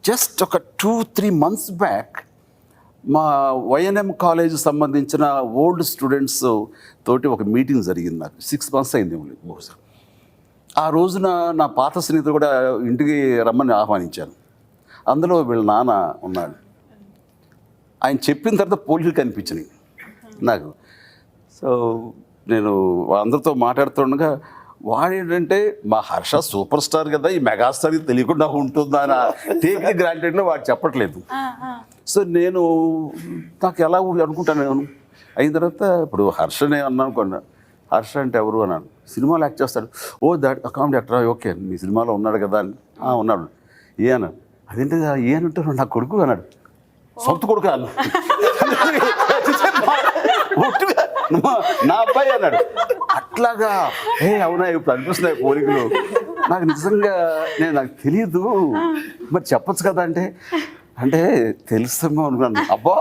Just ఒక 2-3 months back మా YNM college సంబంధించిన ఓల్డ్ స్టూడెంట్స్ తోటి ఒక మీటింగ్ జరిగింది. నాకు 6 months అయింది బహుశా. ఆ రోజున నా పాత స్నేహితుడు కూడా ఇంటికి రమ్మని ఆహ్వానించాను. అందులో వీళ్ళ నాన్న ఉన్నాడు. ఆయన చెప్పిన తర్వాత పోలీసులు కనిపించినాయి నాకు. సో నేను అందరితో మాట్లాడుతుండగా వాడేంటంటే మా హర్ష సూపర్ స్టార్ కదా, ఈ మెగాస్టార్కి తెలియకుండా ఉంటుందా అని టేక్ గ్రాంటెడ్లో వాడు చెప్పట్లేదు. సో నాకు ఎలా అనుకుంటాను నేను. అయిన తర్వాత ఇప్పుడు హర్షనే అన్నాను అనుకున్నా. హర్ష అంటే ఎవరు అన్నాను. సినిమాలో యాక్ట్ చేస్తాడు. Oh that comedy actor, okay మీ సినిమాలో ఉన్నాడు కదా అని. ఉన్నాడు. ఏ అన్నాడు. అదేంటి ఏ అని అంటారు, నా కొడుకు అన్నాడు. సొంత కొడుకు అన్న నా అబ్బాయి అన్నాడు. అట్లాగా అవునా ఇప్పుడు అనిపిస్తున్నాయి పోలికలు. నాకు నిజంగా నాకు తెలియదు, మరి చెప్పచ్చు కదా అంటే తెలుస్తామో అనుకున్నాను. అబ్బా